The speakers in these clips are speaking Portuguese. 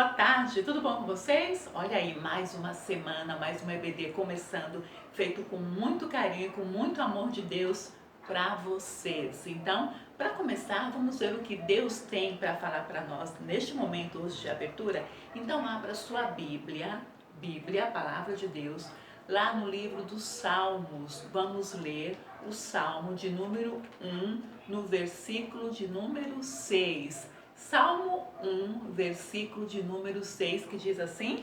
boa tarde, tudo bom com vocês? Olha aí, mais uma semana, mais um EBD começando, feito com muito carinho, com muito amor de Deus para vocês. Então, para começar, vamos ver o que Deus tem para falar para nós neste momento hoje de abertura. Então, abra sua Bíblia, a palavra de Deus, lá no livro dos Salmos. Vamos ler o Salmo de número 1, no versículo de número 6. Salmo 1, versículo de número 6, que diz assim: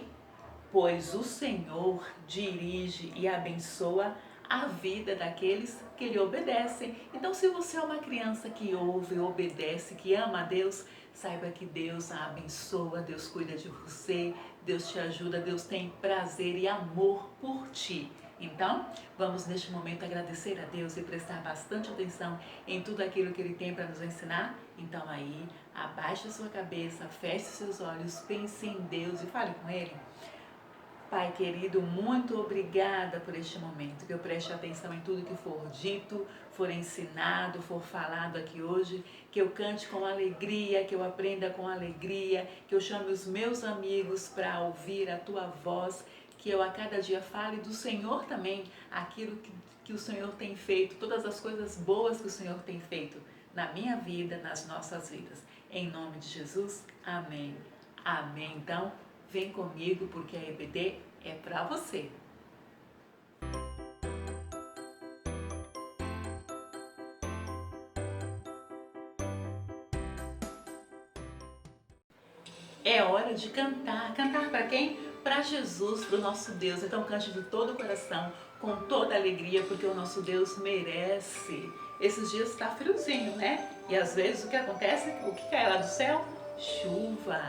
Pois o Senhor dirige e abençoa a vida daqueles que lhe obedecem. Então, se você é uma criança que ouve, obedece, que ama a Deus, saiba que Deus a abençoa, Deus cuida de você, Deus te ajuda, Deus tem prazer e amor por ti. Então, vamos neste momento agradecer a Deus e prestar bastante atenção em tudo aquilo que Ele tem para nos ensinar. Então aí, abaixe a sua cabeça, feche seus olhos, pense em Deus e fale com Ele. Pai querido, muito obrigada por este momento, que eu preste atenção em tudo que for dito, for ensinado, for falado aqui hoje, que eu cante com alegria, que eu aprenda com alegria, que eu chame os meus amigos para ouvir a Tua voz, que eu a cada dia fale do Senhor também, aquilo que o Senhor tem feito, todas as coisas boas que o Senhor tem feito na minha vida, nas nossas vidas. Em nome de Jesus, amém. Amém. Então, vem comigo porque a EBD é para você. É hora de cantar. Cantar para quem? Para Jesus, para o nosso Deus. Então cante de todo o coração, com toda alegria, porque o nosso Deus merece. Esses dias está friozinho, né? E às vezes o que acontece? O que cai lá do céu? Chuva.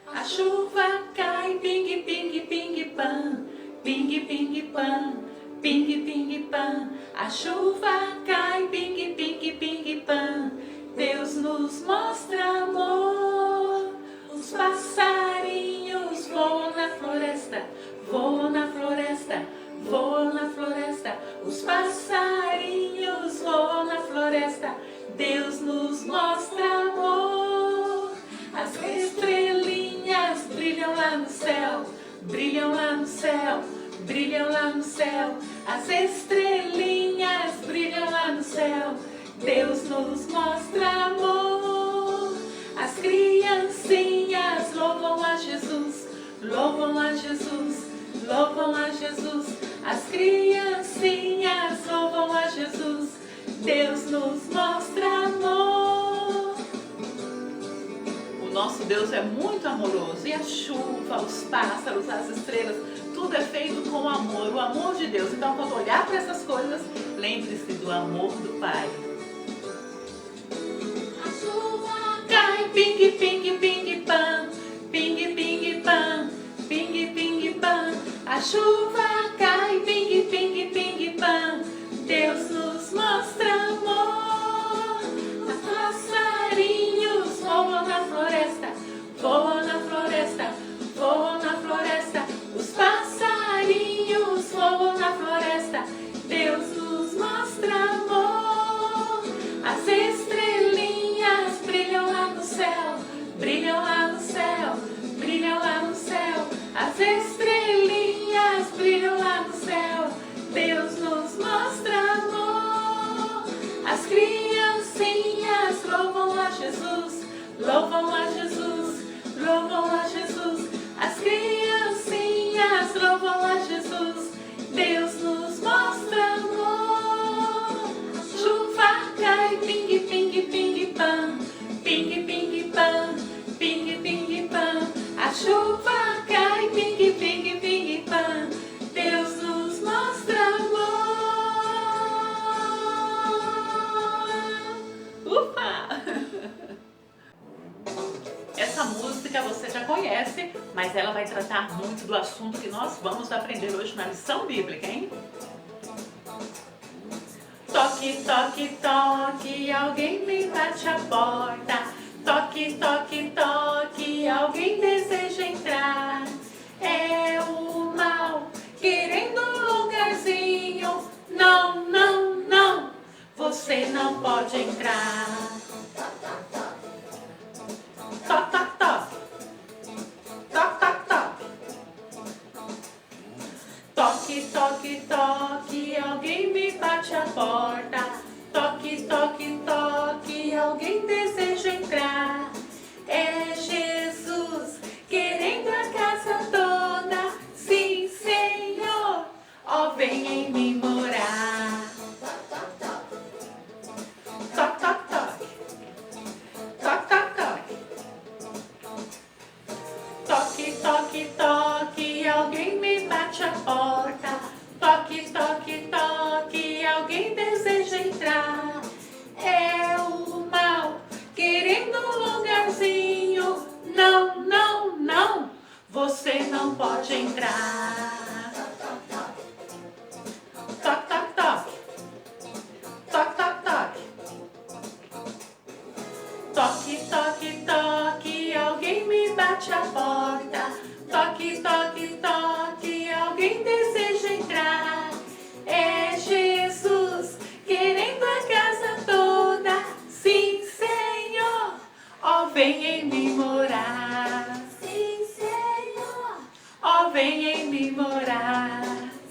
A chuva cai, ping, ping, ping, pam, ping, ping, pam, ping, ping, pam. A chuva cai, ping, ping, ping, pam. Deus nos mostra amor. Os passarinhos voam na floresta, voam na floresta, voam na floresta. Os passarinhos voam na floresta. Deus nos mostra amor. As estrelinhas brilham lá no céu, brilham lá no céu, brilham lá no céu. As estrelinhas brilham lá no céu. Deus nos mostra amor. As criancinhas louvam a Jesus, louvam a Jesus, louvam a Jesus. As criancinhas louvam a Jesus. Deus nos mostra amor. O nosso Deus é muito amoroso. E a chuva, os pássaros, as estrelas, tudo é feito com amor, o amor de Deus. Então, quando olhar para essas coisas, lembre-se do amor do Pai. Ping, ping, ping, pam, ping, ping, pam, ping, ping, pam. A chuva cai, ping, ping, ping, pam. Deus nos mostra amor. Os passarinhos voam na floresta, voam na floresta, voam na floresta. Os passarinhos voam na floresta. Deus nos mostra amor. As estrelinhas brilham lá no céu, brilham lá no céu, brilham lá no céu. As estrelinhas brilham lá no céu. Deus nos mostra amor. As criancinhas louvam a Jesus, louvam a Jesus, louvam a Jesus. As criancinhas louvam a Jesus. Deus nos mostra amor. Chuva cai, ping, ping, ping, pam, ping, ping, pam, ping, ping, pam. A chuva cai, ping, ping, ping, pam. Deus nos mostra amor. Ufa! Essa música você já conhece, mas ela vai tratar muito do assunto que nós vamos aprender hoje na lição bíblica, hein? Toque, toque, toque, alguém me bate a porta. Toque, toque, toque, alguém deseja entrar. É o mal querendo um lugarzinho. Não, não, não, você não pode entrar. Toque, porta. Toque, toque, toque, alguém deseja entrar. É Jesus querendo a casa toda. Sim, Senhor, ó, vem em mim morar. Toque, toque, toque. Toque, toque, toque. Toque, toque, toque, alguém me bate a porta. Toque, toque, toque, alguém deseja entrar. É o mal querendo um lugarzinho. Não, não, não, você não pode entrar. Toque, toque, toque. Toque, toque, toque. Toque, toque, toque, alguém me bate a porta. Toque, toque, toque, alguém deseja entrar. É Jesus querendo a casa toda. Sim, Senhor, ó, vem em mim morar. Sim, Senhor. Ó, vem em mim morar.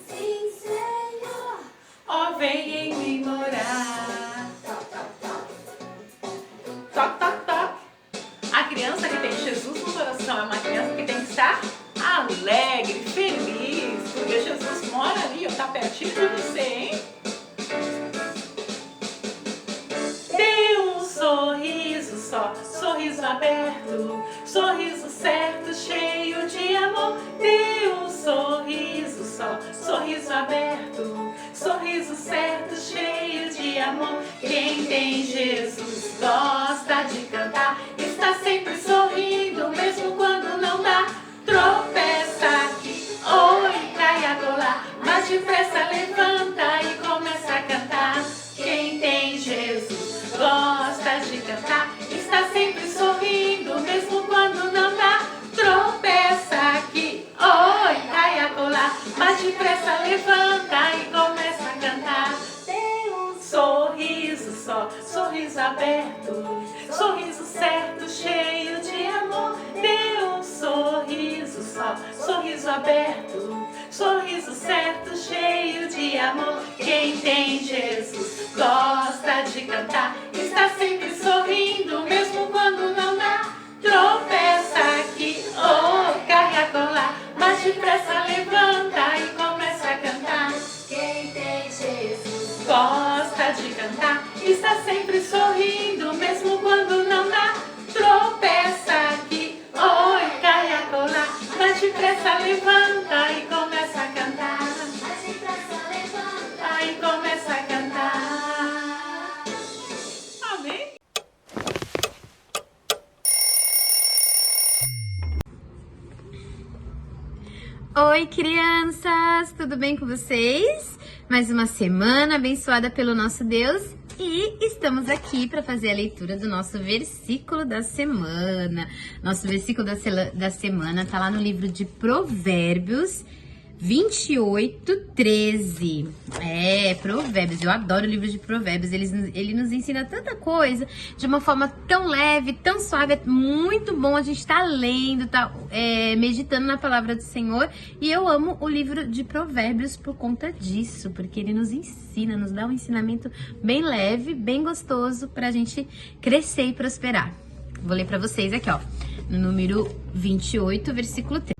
Sim, Senhor. Ó, vem em mim morar. Toque, toque, toque. A criança que tem Jesus no coração é uma criança que tem que estar alegre, feliz, porque Jesus mora ali, está pertinho de você, hein? Dê um sorriso só, sorriso aberto, sorriso certo, cheio de amor. Dê um sorriso só, sorriso aberto, sorriso certo, cheio de amor. Quem tem Jesus gosta de cantar, está sempre sorrindo, mesmo quando não dá. Tropeça aqui, oi, cai acolá, mas depressa levanta e começa a cantar. Quem tem Jesus gosta de cantar, está sempre sorrindo, mesmo quando não dá. Tropeça aqui, oi, cai acolá, mas depressa levanta e começa a cantar. Tem um sorriso só, sorriso aberto, sorriso certo, cheio de amor. Dê um sorriso só, sorriso aberto, sorriso certo, cheio de amor. Quem tem Jesus gosta de cantar, está sempre sorrindo, mesmo quando não dá. Tropeça aqui, oh, cai a colar, mas depressa levanta e começa a cantar. Quem tem Jesus Gosta de cantar, está sempre sorrindo, mesmo quando não dá. Tropeça aqui, oi, cai a colar, mas depressa levanta e começa a cantar. mas depressa levanta. Aí começa a cantar. Amém? Oi, crianças! Tudo bem com vocês? Mais uma semana abençoada pelo nosso Deus e estamos aqui para fazer a leitura do nosso versículo da semana. Nosso versículo da semana tá lá no livro de Provérbios 28:13. Provérbios. Eu adoro o livro de Provérbios. Ele nos ensina tanta coisa de uma forma tão leve, tão suave. É muito bom a gente estar lendo, meditando na palavra do Senhor. E eu amo o livro de Provérbios por conta disso, porque ele nos ensina, nos dá um ensinamento bem leve, bem gostoso pra gente crescer e prosperar. Vou ler pra vocês aqui, ó, no número 28, versículo 3.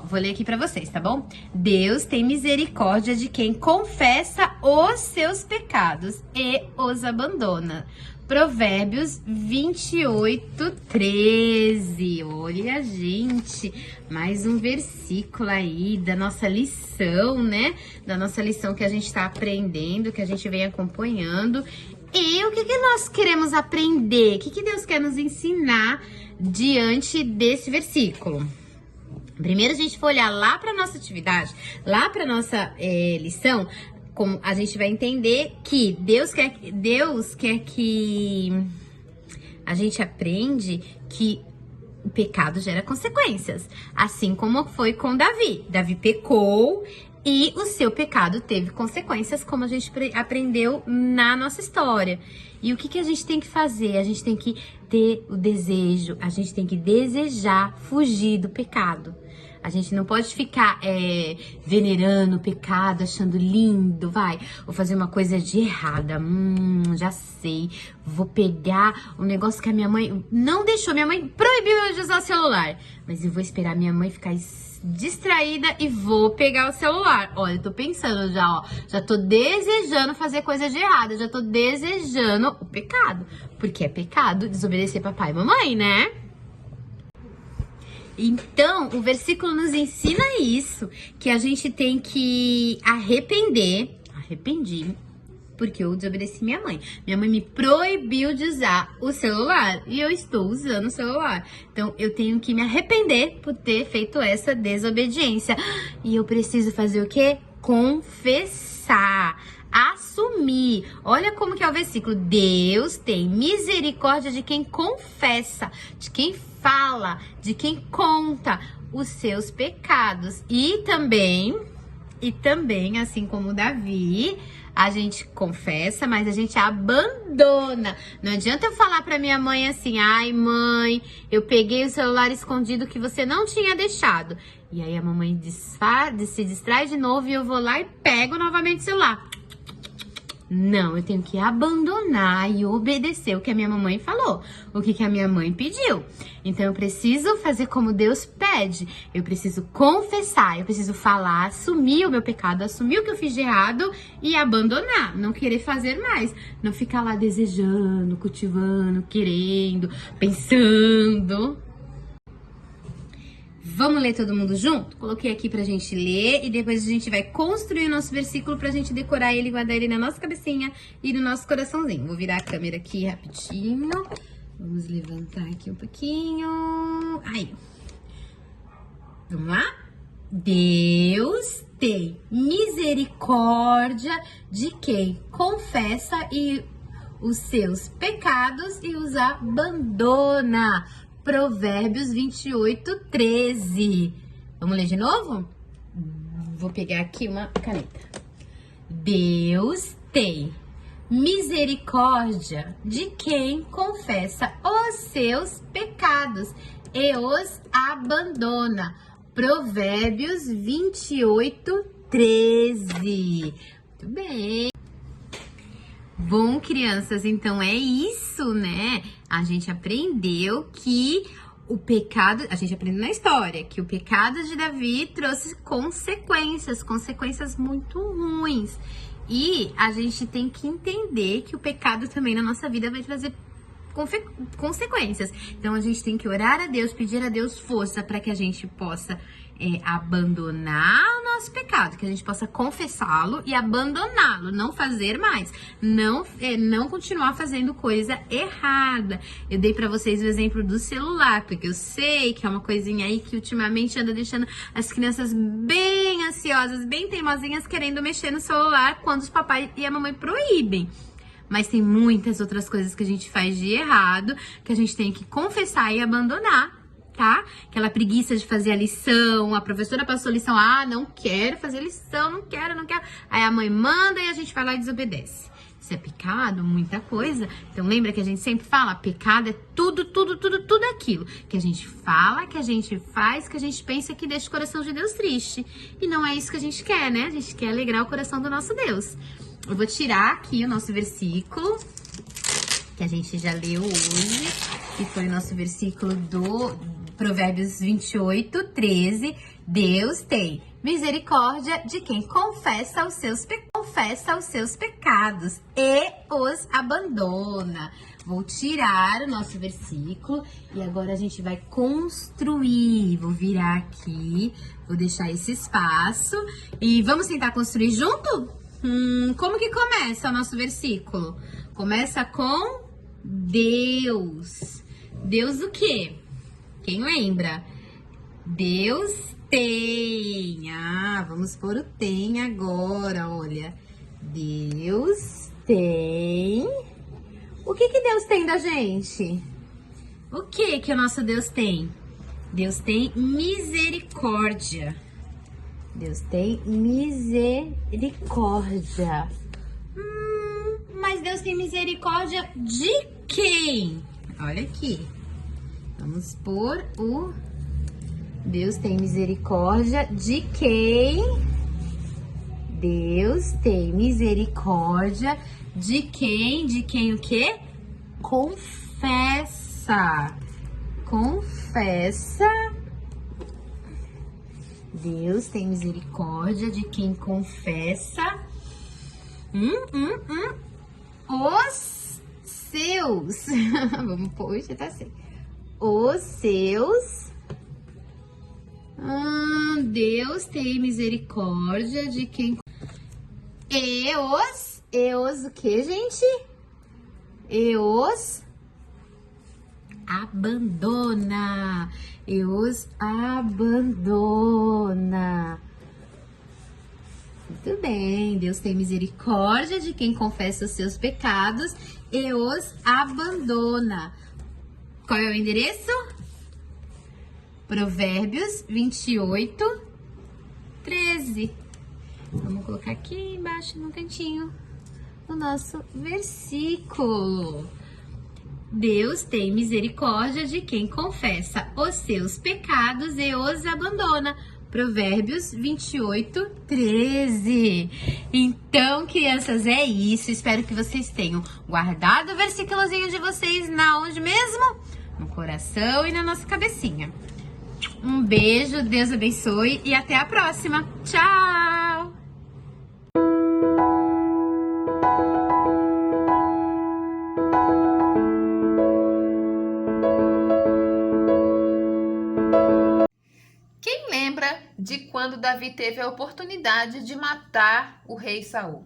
Vou ler aqui pra vocês, tá bom? Deus tem misericórdia de quem confessa os seus pecados e os abandona. Provérbios 28:13. Olha, gente, mais um versículo aí da nossa lição, né? Da nossa lição que a gente tá aprendendo, que a gente vem acompanhando. E o que nós queremos aprender? O que Deus quer nos ensinar diante desse versículo? Primeiro a gente for olhar lá para nossa atividade, lá para nossa lição, como a gente vai entender que Deus quer que a gente aprende que o pecado gera consequências, assim como foi com Davi. Davi pecou e o seu pecado teve consequências, como a gente aprendeu na nossa história. E o que a gente tem que fazer? A gente tem que ter o desejo, a gente tem que desejar fugir do pecado. A gente não pode ficar venerando o pecado, achando lindo, vou fazer uma coisa de errada, já sei, vou pegar um negócio que a minha mãe não deixou, minha mãe proibiu eu de usar o celular, mas eu vou esperar minha mãe ficar distraída e vou pegar o celular. Olha, eu tô pensando já tô desejando fazer coisa de errada, já tô desejando o pecado, porque é pecado desobedecer papai e mamãe, né? Então, o versículo nos ensina isso, que a gente tem que arrependi, porque eu desobedeci minha mãe. Minha mãe me proibiu de usar o celular e eu estou usando o celular. Então, eu tenho que me arrepender por ter feito essa desobediência. E eu preciso fazer o quê? Confessar. Assumir. Olha como que é o versículo. Deus tem misericórdia de quem confessa, de quem fala, de quem conta os seus pecados. E também, assim como Davi, a gente confessa, mas a gente abandona. Não adianta eu falar pra minha mãe assim, ai mãe, eu peguei o celular escondido que você não tinha deixado. E aí a mamãe se distrai de novo e eu vou lá e pego novamente o celular. Não, eu tenho que abandonar e obedecer o que a minha mamãe falou, o que a minha mãe pediu. Então eu preciso fazer como Deus pede, eu preciso confessar, eu preciso falar, assumir o meu pecado, assumir o que eu fiz de errado e abandonar, não querer fazer mais, não ficar lá desejando, cultivando, querendo, pensando. Vamos ler todo mundo junto? Coloquei aqui pra gente ler e depois a gente vai construir o nosso versículo pra gente decorar ele e guardar ele na nossa cabecinha e no nosso coraçãozinho. Vou virar a câmera aqui rapidinho. Vamos levantar aqui um pouquinho. Aí. Vamos lá? Deus tem misericórdia de quem confessa os seus pecados e os abandona. Provérbios 28, 13. Vamos ler de novo? Vou pegar aqui uma caneta. Deus tem misericórdia de quem confessa os seus pecados e os abandona. Provérbios 28, 13. Muito bem. Bom, crianças, então é isso, né? A gente aprendeu que o pecado, a gente aprendeu na história, que o pecado de Davi trouxe consequências muito ruins. E a gente tem que entender que o pecado também na nossa vida vai trazer consequências. Então a gente tem que orar a Deus, pedir a Deus força para que a gente possa abandonar o nosso pecado, que a gente possa confessá-lo e abandoná-lo, não fazer mais, não continuar fazendo coisa errada. Eu dei para vocês o exemplo do celular, porque eu sei que é uma coisinha aí que ultimamente anda deixando as crianças bem ansiosas, bem teimosinhas, querendo mexer no celular quando os papai e a mamãe proíbem. Mas tem muitas outras coisas que a gente faz de errado, que a gente tem que confessar e abandonar, tá? Aquela preguiça de fazer a lição, a professora passou a lição, não quero fazer lição, não quero. Aí a mãe manda e a gente vai lá e desobedece. Isso é pecado, muita coisa. Então lembra que a gente sempre fala, pecado é tudo aquilo que a gente fala, que a gente faz, que a gente pensa que deixa o coração de Deus triste. E não é isso que a gente quer, né? A gente quer alegrar o coração do nosso Deus. Eu vou tirar aqui o nosso versículo, que a gente já leu hoje, que foi o nosso versículo do Provérbios 28, 13. Deus tem misericórdia de quem confessa os seus pecados e os abandona. Vou tirar o nosso versículo e agora a gente vai construir. Vou virar aqui, vou deixar esse espaço e vamos tentar construir junto? Como que começa o nosso versículo? Começa com Deus. Deus o quê? Quem lembra? Deus tem. Vamos pôr o tem agora, olha. Deus tem. O que Deus tem da gente? O que o nosso Deus tem? Deus tem misericórdia. Deus tem misericórdia. Mas Deus tem misericórdia de quem? Olha aqui. Vamos pôr o Deus tem misericórdia de quem? Deus tem misericórdia de quem? De quem o quê? Confessa. Confessa. Deus tem misericórdia de quem confessa. Os seus. Vamos pôr, já tá assim. Os seus. Deus tem misericórdia de quem. E os o que, gente? E os abandona. E os abandona. Muito bem, Deus tem misericórdia de quem confessa os seus pecados e os abandona. Qual é o endereço? Provérbios 28, 13. Vamos colocar aqui embaixo no cantinho o nosso versículo. Deus tem misericórdia de quem confessa os seus pecados e os abandona. Provérbios 28, 13. Então, crianças, é isso. Espero que vocês tenham guardado o versículozinho de vocês na onde mesmo? No coração e na nossa cabecinha. Um beijo, Deus abençoe e até a próxima. Tchau! Quem lembra de quando Davi teve a oportunidade de matar o rei Saul?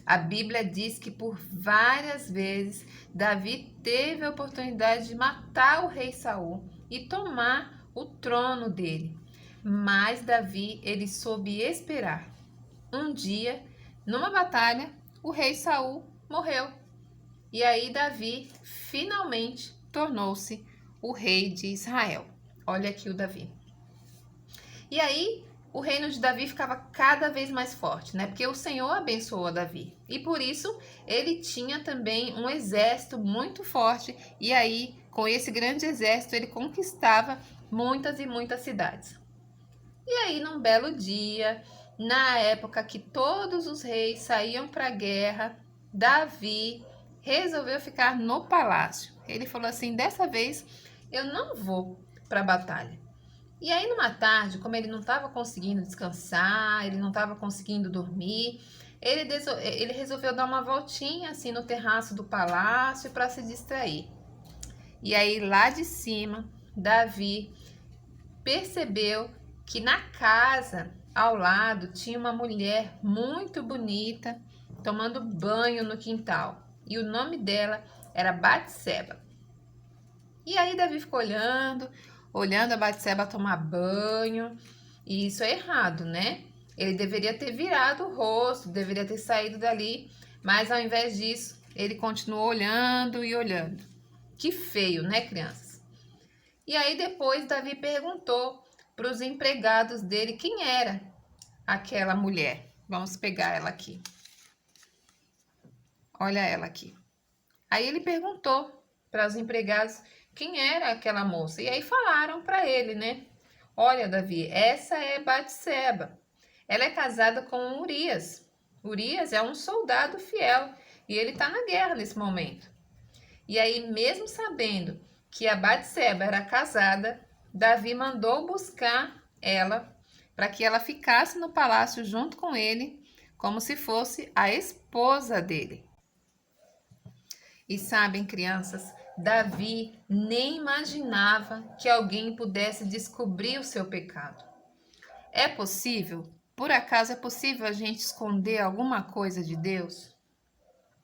A Bíblia diz que por várias vezes Davi teve a oportunidade de matar o rei Saul e tomar o trono dele. Mas Davi, ele soube esperar. Um dia, numa batalha, o rei Saul morreu. E aí Davi finalmente tornou-se o rei de Israel. Olha aqui o Davi. E aí, o reino de Davi ficava cada vez mais forte, né? Porque o Senhor abençoou Davi. E por isso, ele tinha também um exército muito forte. E aí, com esse grande exército, ele conquistava muitas e muitas cidades. E aí, num belo dia, na época que todos os reis saíam para a guerra, Davi resolveu ficar no palácio. Ele falou assim, dessa vez eu não vou para a batalha. E aí, numa tarde, como ele não estava conseguindo descansar, ele não estava conseguindo dormir, ele resolveu dar uma voltinha assim no terraço do palácio para se distrair. E aí, lá de cima, Davi percebeu que na casa ao lado tinha uma mulher muito bonita tomando banho no quintal. E o nome dela era Batseba. E aí, Davi ficou olhando a Batseba tomar banho, e isso é errado, né? Ele deveria ter virado o rosto, deveria ter saído dali, mas ao invés disso, ele continuou olhando e olhando. Que feio, né, crianças? E aí depois Davi perguntou para os empregados dele quem era aquela mulher. Vamos pegar ela aqui. Olha ela aqui. Aí ele perguntou para os empregados quem era aquela moça. E aí falaram para ele, né? Olha, Davi, essa é Batseba. Ela é casada com Urias. Urias é um soldado fiel e ele está na guerra nesse momento. E aí, mesmo sabendo que a Batseba era casada, Davi mandou buscar ela para que ela ficasse no palácio junto com ele, como se fosse a esposa dele. E sabem, crianças, Davi nem imaginava que alguém pudesse descobrir o seu pecado. É possível? Por acaso é possível a gente esconder alguma coisa de Deus?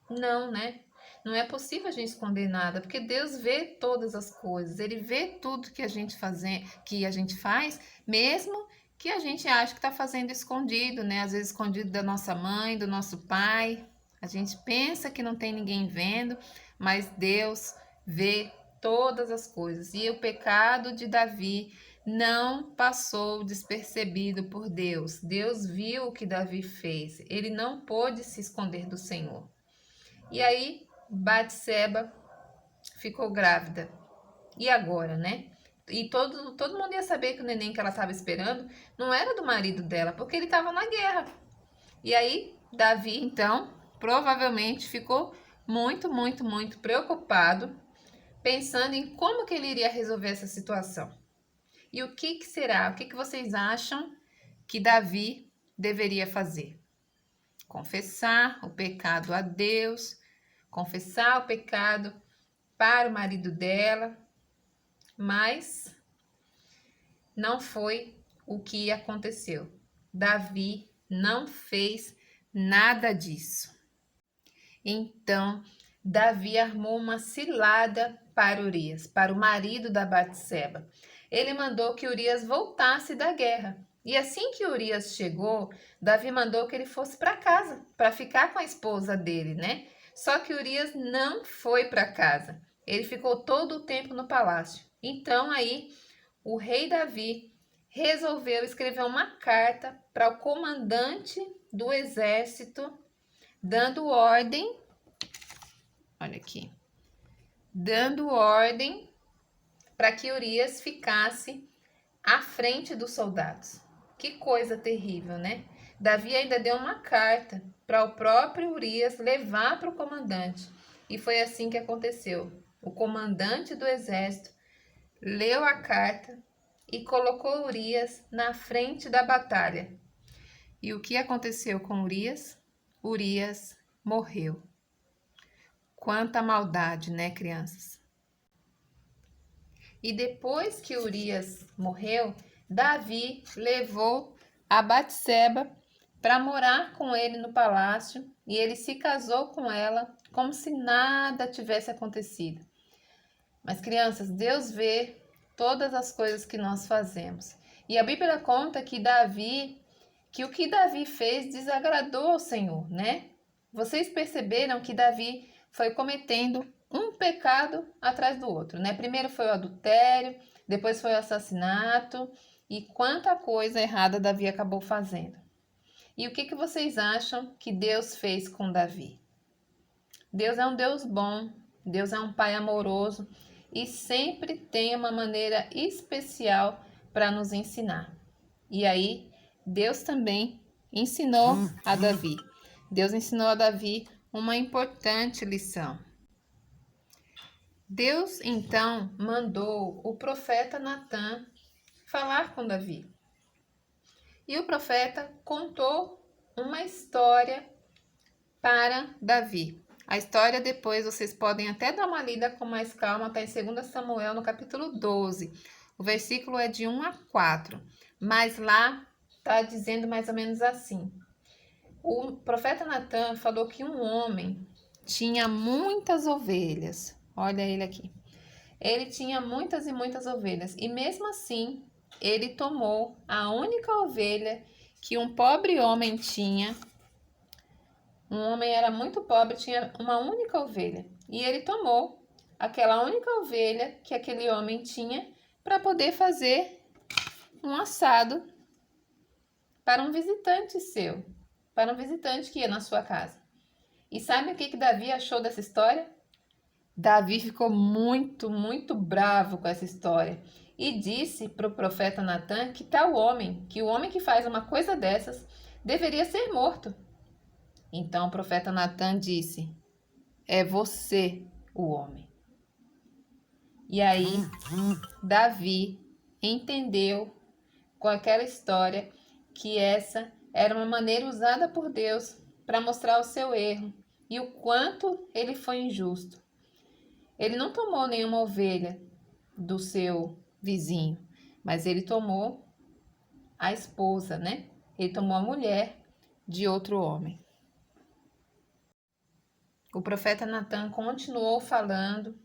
Não, né? Não é possível a gente esconder nada, porque Deus vê todas as coisas. Ele vê tudo que a gente faz, mesmo que a gente acha que está fazendo escondido, né? Às vezes escondido da nossa mãe, do nosso pai. A gente pensa que não tem ninguém vendo, mas Deus vê todas as coisas. E o pecado de Davi não passou despercebido por Deus. Deus viu o que Davi fez. Ele não pôde se esconder do Senhor. E aí, Batseba ficou grávida. E agora, né? E todo mundo ia saber que o neném que ela estava esperando não era do marido dela, porque ele estava na guerra. E aí, Davi, então, provavelmente ficou muito preocupado, pensando em como que ele iria resolver essa situação. E o que será? O que vocês acham que Davi deveria fazer? Confessar o pecado a Deus, confessar o pecado para o marido dela, mas não foi o que aconteceu. Davi não fez nada disso. Então, Davi armou uma cilada para Urias, para o marido da Batseba. Ele mandou que Urias voltasse da guerra. E assim que Urias chegou, Davi mandou que ele fosse para casa, para ficar com a esposa dele, né? Só que Urias não foi para casa. Ele ficou todo o tempo no palácio. Então aí o rei Davi resolveu escrever uma carta para o comandante do exército, dando ordem, olha aqui, dando ordem para que Urias ficasse à frente dos soldados. Que coisa terrível, né? Davi ainda deu uma carta para o próprio Urias levar para o comandante. E foi assim que aconteceu. O comandante do exército leu a carta e colocou Urias na frente da batalha. E o que aconteceu com Urias? Urias morreu. Quanta maldade, né, crianças? E depois que Urias morreu, Davi levou a Batseba para morar com ele no palácio e ele se casou com ela como se nada tivesse acontecido. Mas, crianças, Deus vê todas as coisas que nós fazemos. E a Bíblia conta que o que Davi fez desagradou ao Senhor, né? Vocês perceberam que Davi foi cometendo um pecado atrás do outro, né? Primeiro foi o adultério, depois foi o assassinato e quanta coisa errada Davi acabou fazendo. E o que vocês acham que Deus fez com Davi? Deus é um Deus bom, Deus é um Pai amoroso e sempre tem uma maneira especial para nos ensinar. E aí, Deus também ensinou a Davi. Deus ensinou a Davi uma importante lição. Deus, então, mandou o profeta Natã falar com Davi. E o profeta contou uma história para Davi. A história depois vocês podem até dar uma lida com mais calma, está em 2 Samuel, no capítulo 12. O versículo é de 1 a 4, mas lá está dizendo mais ou menos assim. O profeta Natã falou que um homem tinha muitas ovelhas. Olha ele aqui. Ele tinha muitas e muitas ovelhas, e mesmo assim, ele tomou a única ovelha que um pobre homem tinha. Um homem era muito pobre, tinha uma única ovelha. E ele tomou aquela única ovelha que aquele homem tinha para poder fazer um assado para um visitante seu, para um visitante que ia na sua casa. E sabe o que Davi achou dessa história? Davi ficou muito bravo com essa história e disse para o profeta Natã que tal homem, que o homem que faz uma coisa dessas, deveria ser morto. Então o profeta Natã disse: é você o homem. E aí Davi entendeu com aquela história que essa era uma maneira usada por Deus para mostrar o seu erro e o quanto ele foi injusto. Ele não tomou nenhuma ovelha do seu vizinho, mas ele tomou a esposa, né? Ele tomou a mulher de outro homem. O profeta Natã continuou falando,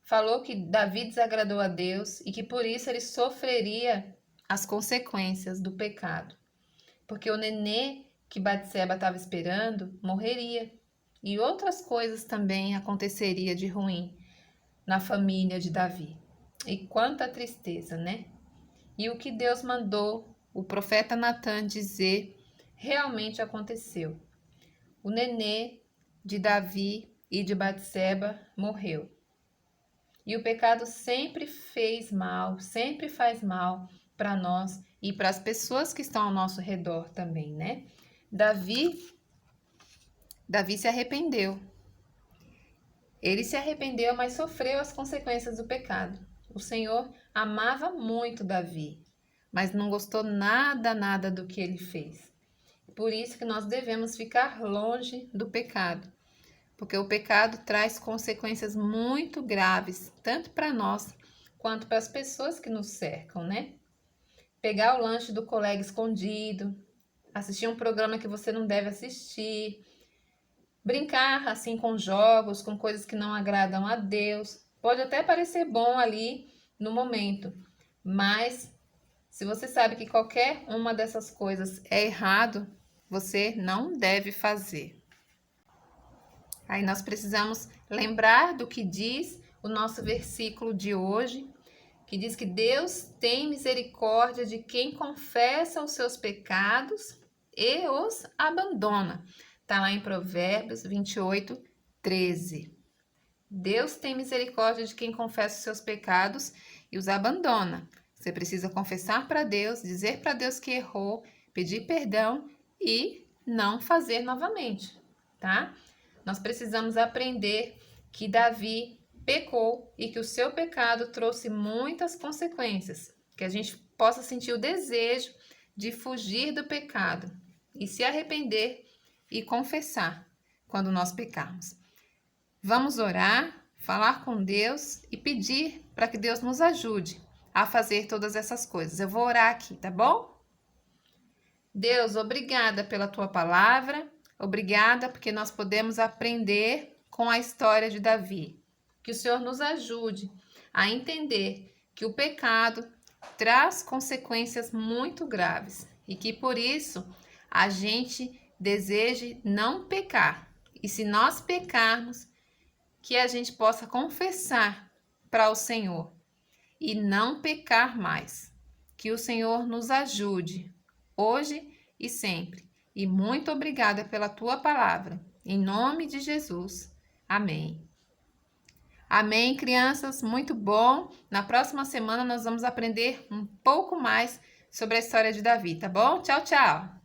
falou que Davi desagradou a Deus e que por isso ele sofreria as consequências do pecado, porque o nenê que Batseba estava esperando morreria e outras coisas também aconteceria de ruim na família de Davi. E quanta tristeza, né? E o que Deus mandou o profeta Natã dizer realmente aconteceu. O nenê de Davi e de Batseba morreu. E o pecado sempre fez mal, sempre faz mal para nós e para as pessoas que estão ao nosso redor também, né? Davi se arrependeu. Ele se arrependeu, mas sofreu as consequências do pecado. O Senhor amava muito Davi, mas não gostou nada do que ele fez. Por isso que nós devemos ficar longe do pecado, porque o pecado traz consequências muito graves, tanto para nós quanto para as pessoas que nos cercam, né? Pegar o lanche do colega escondido, assistir um programa que você não deve assistir, brincar assim com jogos, com coisas que não agradam a Deus. Pode até parecer bom ali no momento, mas se você sabe que qualquer uma dessas coisas é errado, você não deve fazer. Aí nós precisamos lembrar do que diz o nosso versículo de hoje, que diz que Deus tem misericórdia de quem confessa os seus pecados e os abandona. Está lá em Provérbios 28, 13. Deus tem misericórdia de quem confessa os seus pecados e os abandona. Você precisa confessar para Deus, dizer para Deus que errou, pedir perdão e não fazer novamente, tá? Nós precisamos aprender que Davi pecou e que o seu pecado trouxe muitas consequências, que a gente possa sentir o desejo de fugir do pecado e se arrepender e confessar quando nós pecarmos. Vamos orar, falar com Deus e pedir para que Deus nos ajude a fazer todas essas coisas. Eu vou orar aqui, tá bom? Deus, obrigada pela tua palavra, obrigada porque nós podemos aprender com a história de Davi. Que o Senhor nos ajude a entender que o pecado traz consequências muito graves e que por isso a gente deseje não pecar. E se nós pecarmos, que a gente possa confessar para o Senhor e não pecar mais. Que o Senhor nos ajude hoje e sempre. E muito obrigada pela tua palavra. Em nome de Jesus. Amém. Amém, crianças? Muito bom. Na próxima semana nós vamos aprender um pouco mais sobre a história de Davi, tá bom? Tchau, tchau.